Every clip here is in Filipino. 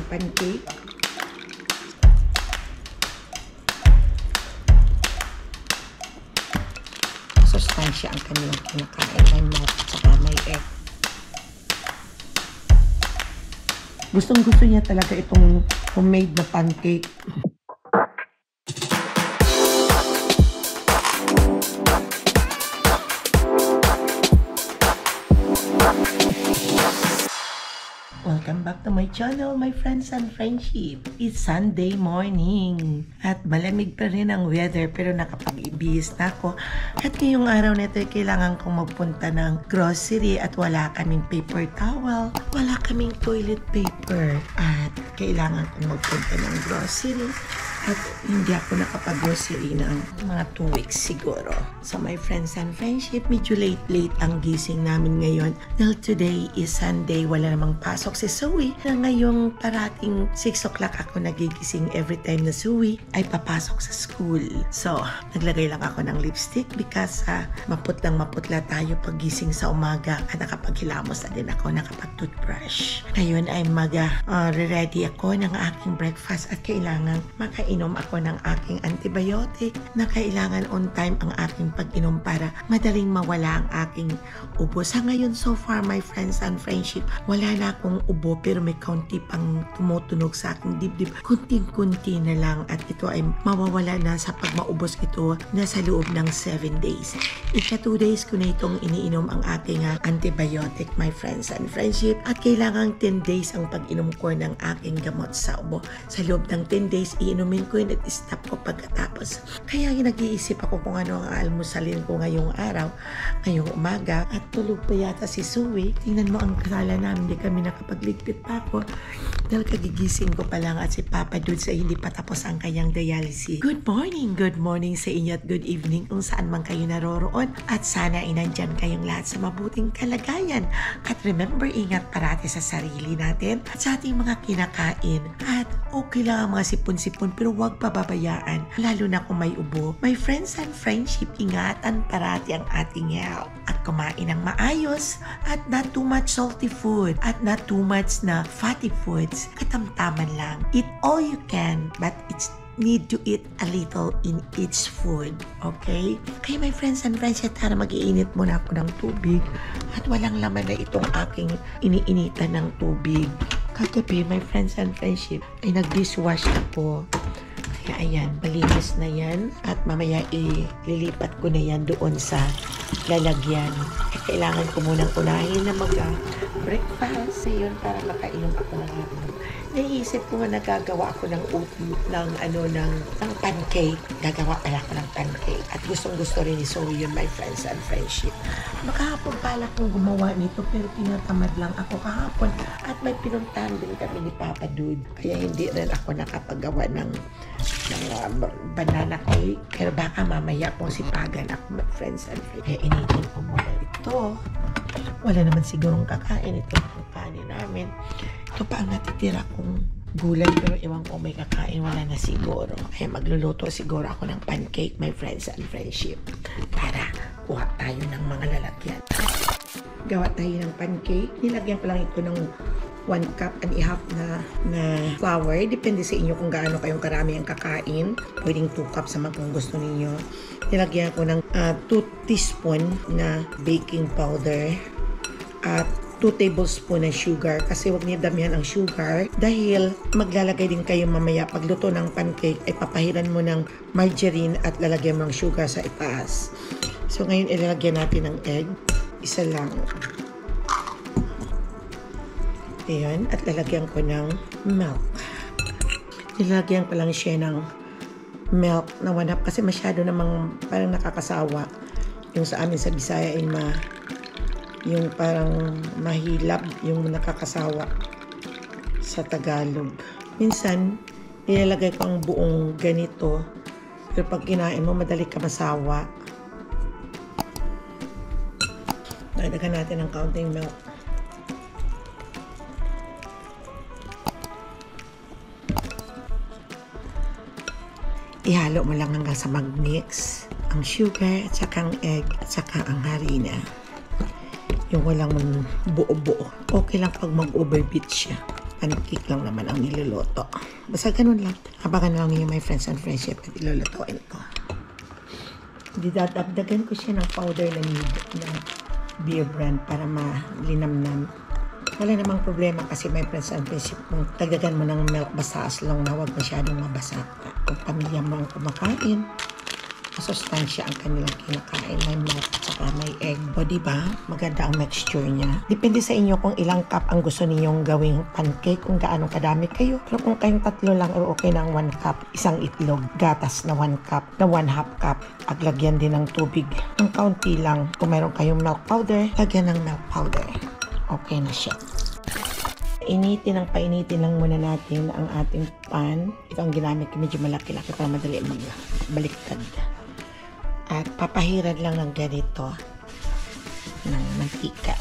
pancake. Sustansya ang kanilang kinakain. May milk at saka may egg. Gustong-gusto niya talaga itong homemade na pancake. Welcome back to my channel, my friends and friendship. It's Sunday morning at malamig pa rin ang weather pero nakapag-ibihis na ako. At ngayong araw na ito kailangan kong magpunta ng grocery at wala kaming paper towel, wala kaming toilet paper at kailangan kong magpunta ng grocery. At hindi ako nakapag-grocery ng mga 2 weeks siguro. So my friends and friendship, medyo late ang gising namin ngayon. Dahil today is Sunday, wala namang pasok si Zoe. Na ngayong parating 6 o'clock ako nagigising every time na Zoe ay papasok sa school. So, naglagay lang ako ng lipstick because maputla tayo pag gising sa umaga at nakapaghilamos na din ako, nakapag-toothbrush. Ngayon ay ready ako ng aking breakfast at kailangan makain ako ng aking antibiotic na kailangan on time ang aking pag-inom para madaling mawala ang aking ubo. Sa ngayon, so far, my friends and friendship, wala na akong ubo pero may kaunti pang tumutunog sa aking dibdib. Kunting-kunti na lang at ito ay mawawala na sa pag maubos ito na sa loob ng 7 days. Ika 2 days ko na itong iniinom ang aking antibiotic, my friends and friendship, at kailangan 10 days ang pag-inom ko ng aking gamot sa ubo. Sa loob ng 10 days, iinumin ko yun at stop ko pagkatapos. Kaya nag-iisip ako kung ano ang almusalin ko ngayong araw, ngayong umaga, at tulog pa yata si Zoe. Tingnan mo ang sala namin, hindi kami nakapagligpit pa ako dahil kagigising ko pa lang at si Papa Dudes ay hindi pa tapos ang kanyang dialysis. Good morning sa inyo at good evening kung saan man kayo naroroon at sana ay nandyan kayong lahat sa mabuting kalagayan. At remember, ingat parati sa sarili natin at sa ating mga kinakain. At okay lang ang mga sipon-sipon pero huwag pababayaan, lalo na kung may ubo. My friends and friendship, ingatan parati ang ating health at kumain ng maayos at not too much salty food at not too much na fatty foods. Katamtaman lang. Eat all you can but it's need to eat a little in each food. Okay? Kaya my friends and friendship, tara mag-iinit muna ako ng tubig at walang laman na itong aking iniinitan ng tubig. Kagabi, my friends and friendship, ay nag-dishwash ako. Kaya ayan, malinis na yan. At mamaya ililipat ko na yan doon sa lalagyan. Kailangan ko munang unahin na mag-breakfast. Yun, para makainom ako ng hapon. Naisip ko nga nagagawa ako ng ng pancake. Gagawa pala ako ng pancake. At gustong-gusto rin ni Zoe yun, my friends and friendship. Makahapon pala kong gumawa nito pero tinatamad lang ako kahapon. At may pinuntahan din kami ni Papa Dude. Kaya hindi rin ako nakapagawa ng banana cake. Pero baka mamaya kung sipagan ako, my friends and friendship. Kaya initin ko muna ito. Wala naman sigurong kakain ito ang kanin namin. Ito pa ang natitira kong gulay pero iwan ko may kakain, wala na siguro. Kaya magluluto siguro ako ng pancake, my friends and friendship. Para kuha tayo ng mga lalagyan. Gawa tayo ng pancake. Nilagyan ko lang ito ng 1 cup and a half na flour. Depende sa inyo kung gaano kayong karami ang kakain. Pwedeng 2 cups naman kung gusto ninyo. Nilagyan ko ng 2 teaspoon na baking powder at 2 tablespoon na sugar kasi huwag niya damihan ang sugar dahil maglalagay din kayo mamaya pagluto ng pancake ay papahiran mo ng margarine at lalagyan mo ng sugar sa itaas. So ngayon ilalagyan natin ng egg. Isa lang. Ayan. At lalagyan ko ng milk. Nilalagyan ko lang siya ng milk na 1 half kasi masyado namang parang nakakasawa. Yung sa amin sa Bisaya ay yung parang mahilap, yung nakakasawa sa Tagalog. Minsan, nilalagay ko ang buong ganito. Pero pag kinain mo, madali ka masawa. Dagdagan natin ng kaunting milk. Ihalo mo lang hanggang sa mag-mix ang sugar at saka ang egg at saka ang harina. Yung walang buo-buo. Okay lang pag mag-overbeat siya. Pancake lang naman ang niluluto. Basta ganun lang. Abangan lang niyo my friends and friendship at ilulutuin ko. Didadagdagan ko siya ng powder na beer brand para malinamnam. Wala namang problema kasi my friends and friendship kung dagdagan mo ng milk basta as long na huwag masyadong mabasa. Kung pamilya mo ang kumakain, masustansya ang kanilang kinakain. May milk at saka may egg. O diba? Maganda ang texture niya. Depende sa inyo kung ilang cup ang gusto ninyong gawing pancake, kung gaano kadami kayo. Pero kung kayong tatlo lang, okay na ang 1 cup. Isang itlog, gatas na 1 cup, na 1/2 cup. Aglagyan din ng tubig. Ang kaunti lang. Kung mayroon kayong milk powder, lagyan ng milk powder. Okay na siya. Painitin lang muna natin ang ating pan. Ito ang ginamit ko, medyo malaki-laki para madali baliktad. At papahiran lang ng ganito ng mantika.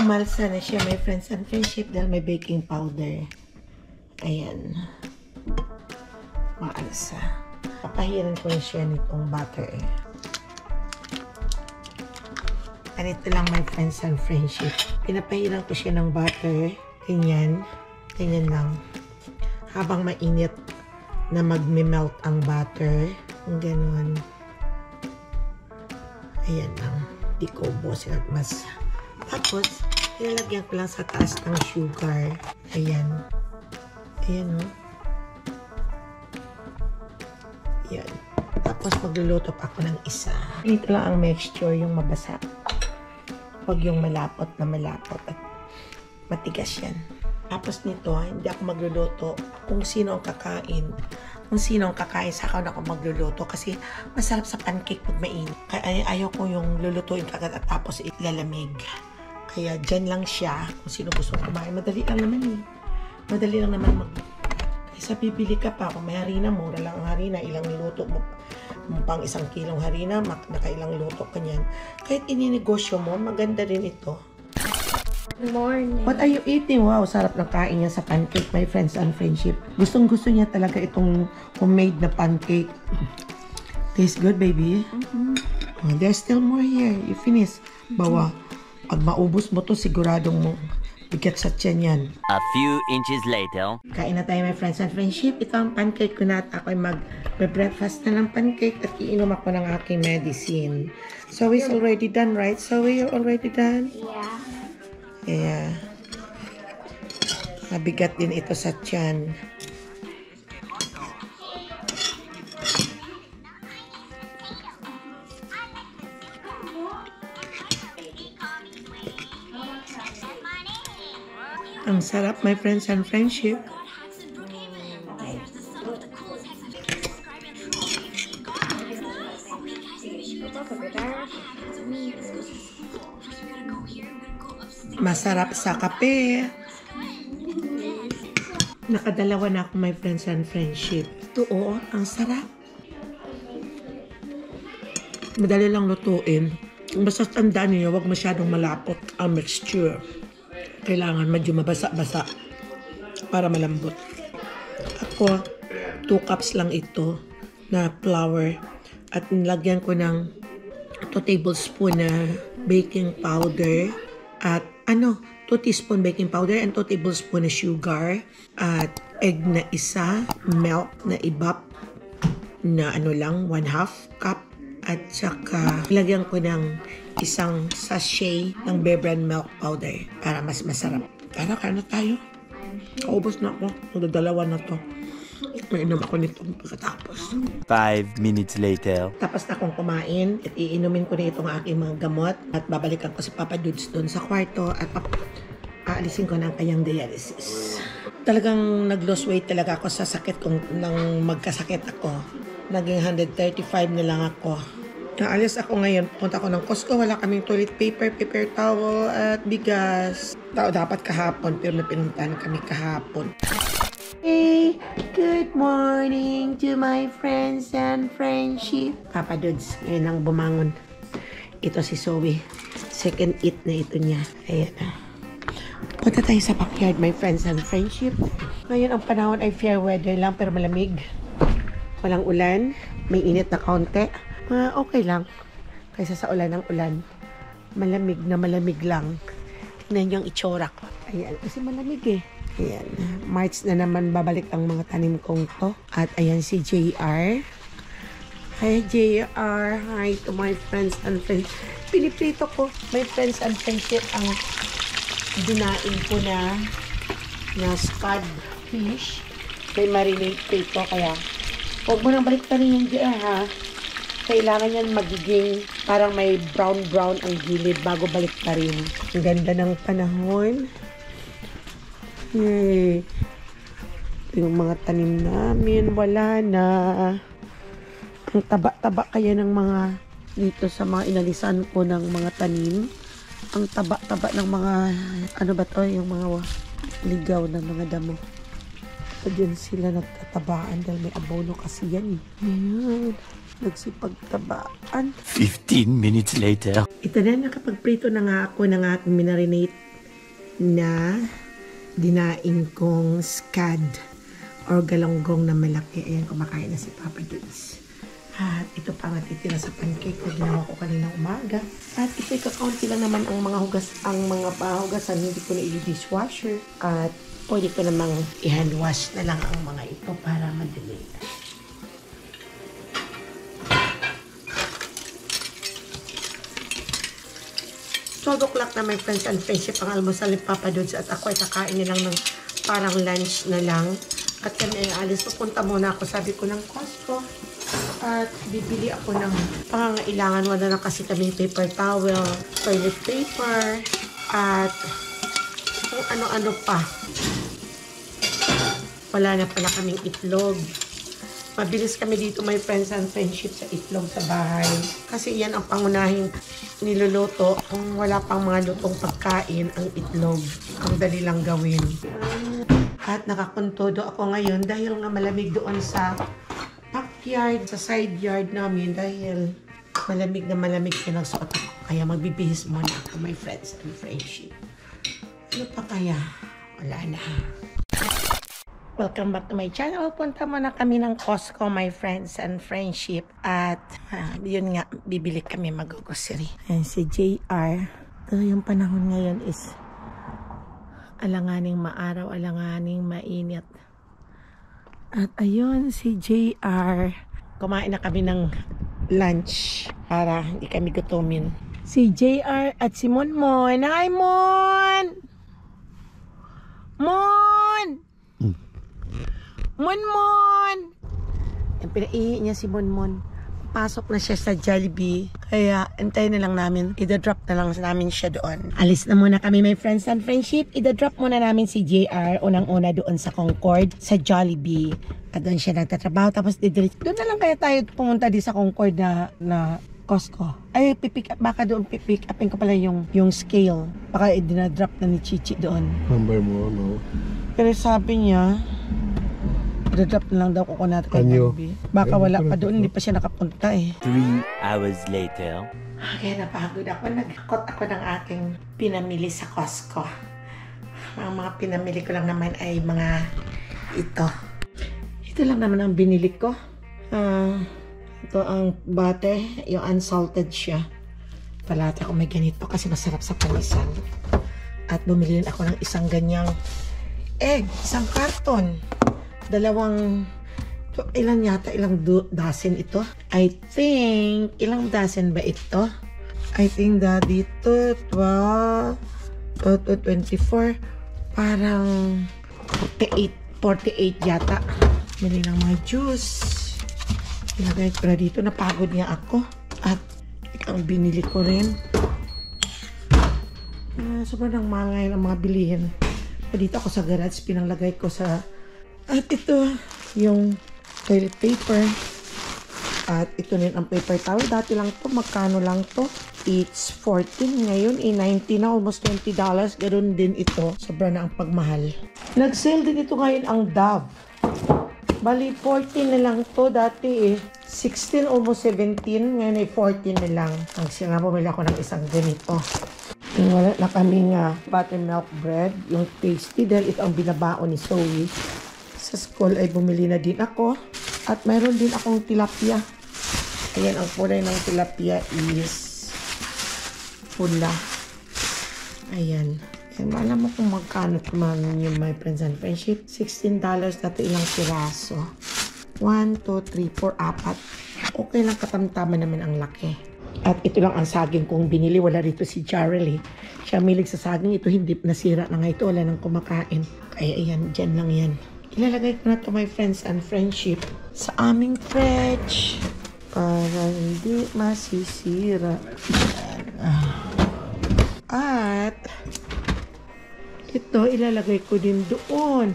Umalsa na siya, my friends and friendship, dahil may baking powder. Ayan. Maalsa. Papahiran ko na siya nitong butter. Ganito lang, my friends and friendship. Pinapahiran ko siya ng butter. Ganyan. Ganyan lang. Habang mainit na magme-melt ang butter. Ganon. Ayan lang. Di ko ubusin at mas. Tapos, ilalagyan ko lang sa taas ng sugar. Ayan. Ayan, o. Ayan. Tapos, magluluto pa ako ng isa. Ito lang ang mixture, yung mabasa. Huwag yung malapot na malapot. At matigas yan. Tapos nito, hindi ako magluluto kung sino ang kakain. Kung sino ang kakain, saka ako magluluto. Kasi masarap sa pancake pag mainit. Kaya ayaw ko yung lulutuin kagad at tapos ilalamig. Kaya dyan lang siya kung sino gusto kumain. Madali lang naman eh. Madali lang naman Kaysa bibili ka pa. Kung may harina, mura lang ang harina. Ilang luto mo pang 1 kilong harina, nakailang luto ka niyan. Kahit ininegosyo mo, maganda rin ito. Good morning. What are you eating? Wow, sarap ng kain niya sa pancake, my friends and friendship. Gustong-gusto niya talaga itong homemade na pancake. Tastes good, baby? Oh, there's still more here. You finish. Bawa. Pag maubos mo to, siguradong mo bigat sa tiyan yan. A few inches later. Kain na tayo, my friends and friendship. Ito ang pancake ko na at ako'y mag-breakfast na ng pancake at iinom ako ng aking medicine. So, it's already done, right? So, you're already done? Yeah. Yeah. Mabigat din ito sa tiyan. Ang sarap, my friends and friendship. Masarap sa kape. Nakadalawa na ako, my friends and friendship. Ito, ang sarap. Madali lang lutuin. Basta tandaan niyo, huwag masyadong malapot ang mixture. Kailangan medyo mabasa-basa para malambot. Ako, 2 cups lang ito na flour at nilagyan ko ng 2 tablespoon na baking powder at 2 teaspoon baking powder and 2 tablespoon na sugar at egg na isa, milk na ibap na lang 1/2 cup at saka nilagyan ko ng isang sachet ng Bear Brand milk powder para mas masarap. Kaya tayo. Kaubos na ako. Magdadalawa na to. Mainom ako nito pagkatapos. 5 minutes later. Tapos na akong kumain at iinumin ko na itong aking mga gamot at babalikan ko si Papa Dudes doon sa kwarto at aalisin ko ng kanyang dialysis. Talagang nag-lose weight talaga ako sa sakit kung nang magkasakit ako. Naging 135 na lang ako. Naalis ako ngayon. Punta ako ng Costco. Wala kaming toilet paper, paper towel, at bigas. Dapat kahapon, pero may pinuntahan kami kahapon. Hey, good morning to my friends and friendship. Papa Dudes, ngayon ang bumangon. Ito si Zoe. Second eat na ito niya. Ayan na. Punta tayo sa backyard, my friends and friendship. Ngayon ang panahon ay fair weather lang, pero malamig. Walang ulan. May init na kaunti. Okay lang. Kaysa sa ulan ng ulan. Malamig na malamig lang. Tingnan yung itsura ko. Ayan, kasi malamig eh. Ayan. March na naman babalik ang mga tanim kong to. At ayan si JR. Hi JR. Hi to my friends and friends. Piniprito ko, my friends and friendship, ang dinain ko na scad fish. May marinate prito, kaya huwag mo nang balik pa rin yung JR ha. Kailangan yan magiging parang may brown ang gilid bago balik pa rin. Ang ganda ng panahon. Yay! Yung mga tanim namin, wala na. Ang taba-taba kaya ng mga dito sa mga inalisan ko ng mga tanim. Ang taba-taba ng mga, ano ba to, yung mga ligaw ng mga damo. So, dyan sila nagtatabaan dahil may abono kasi yan eh. Ayan. Nagsipagtabaan. 15 minutes later. Ito na, nakapagprito na nga ako ng aking minarinate na dinaing kong scad or galonggong na malaki. Ayan, kumakain na si Papa Dudes. At ito pa nga titira sa pancake na ginawa ko kaninang umaga. At ito'y kakaunti lang naman ang mga pahugasan. Hindi ko na i-dishwasher. At pwede ko namang i-hand wash na lang ang mga ito para madali. 12 o'clock na my friends and friendship ang almusal ni Papa Dudes at ako ay kakain nilang ng parang lunch na lang. At kami ay alis. Pupunta muna ako, sabi ko, ng Costco. At bibili ako ng pangangailangan. Wala na kasi kami paper towel, toilet paper, at kung ano-ano pa. Wala na pala kaming itlog. Mabilis kami dito, my friends and friendship, sa itlog sa bahay. Kasi yan ang pangunahing niluluto. Kung wala pang mga lutong pagkain, ang itlog. Ang dali lang gawin. At nakakuntodo ako ngayon dahil nga malamig doon sa backyard, sa side yard namin. Dahil malamig na malamig pinagsuot ako. Kaya magbibihis muna ako, my friends and friendship. Ano pa kaya? Wala na. Welcome back to my channel. Punta muna kami ng Costco, my friends and friendship. At yun nga, bibili kami mag-grocery. Ayan si JR. Ito yung panahon ngayon is alanganing maaraw, alanganing mainit. At ayun si JR. Kumain na kami ng lunch para hindi kami gutumin. Si JR at si Monmon. Hi, Mon! Mon! Monmon! Yung pinaihi niya si Monmon. Pasok na siya sa Jollibee. Kaya antayin na lang namin. Ida-drop na lang namin siya doon. Alis na muna kami, my friends and friendship. Ida-drop muna namin si JR. Unang-una doon sa Concord, sa Jollibee. At doon siya nagtatrabaho. Tapos doon na lang kaya tayo pumunta di sa Concord na Costco. Ay, baka doon pipick upin ko pala yung scale. Baka dinadrop na ni Chichi doon. Number mo, no? Pero sabi niya, drop na lang daw ko natin kay Bobby. Baka wala pa doon, hindi pa siya nakapunta eh. 3 hours later. Okay, napagod ako. Nagkot ako ng aking pinamili sa Costco. Ang mga pinamili ko lang naman ay mga ito. Ito lang naman ang binili ko. Ito ang butter, yung unsalted siya. Palata ako may ganito kasi masarap sa panisan. At bumili rin ako ng isang ganyang egg, isang karton. Ilan dozen ito? I think, ilang dozen ba ito? I think dito, 12, 24, parang 48 yata. Bili ng mga juice. Ilagay ko na dito, napagod nga ako. At ang binili ko rin. Sobrang mangay ng mga bilihin. Dito ako sa garage, pinanglagay ko sa... At ito, yung toilet paper. At ito rin ang paper towel. Dati lang to, magkano lang to? It's 14 ngayon, 90 na, almost $20. Ganoon din ito. Sobra na ang pagmahal. Nag-sale din ito ngayon ang Dove. Bali, 14 na lang to. Dati 16, almost 17. Ngayon ay 14 na lang. Ang siya nga, bumili ako ng isang ganito. Wala na kaming buttermilk bread, yung tasty, dahil ito ang binabaon ni Zoe. Sa school ay bumili na din ako. At mayroon din akong tilapia. Ayan, ang kulay ng tilapia is pula. Ayan. Alam mo kung magkano naman yung my friends and friendship. $16 dati ilang piraso. 1, 2, 3, 4, 4. Okay lang, katamtaman naman ang laki. At ito lang ang saging kong binili. Wala rito si Jarrell eh. Siya milig sa saging. Ito hindi nasira na nga ito. Wala nang kumakain. Kaya ayan, dyan lang yan. Ilalagay ko na to my friends and friendship sa aming fridge. Para hindi masisira. At ito, ilalagay ko din doon.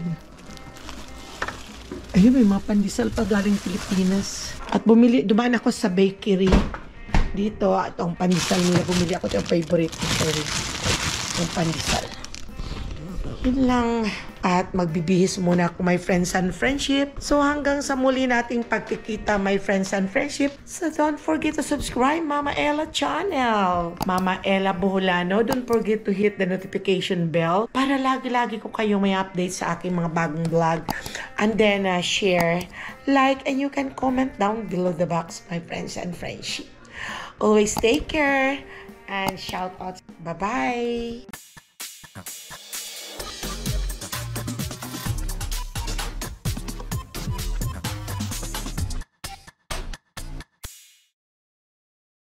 Ayun, may mga pandesal pa galing Pilipinas. At dumaan ako sa bakery. Dito, itong pandesal nila. Bumili ako yung favorite ko. Yung pandesal. Yun lang. At magbibihis muna ako my friends and friendship. So hanggang sa muli nating pagkikita my friends and friendship. So don't forget to subscribe Mama Ella channel. Mama Ella Boholano. Don't forget to hit the notification bell para lagi-lagi ko kayong may update sa aking mga bagong vlog. And then share, like, and you can comment down below the box my friends and friendship. Always take care and shout out. Bye-bye.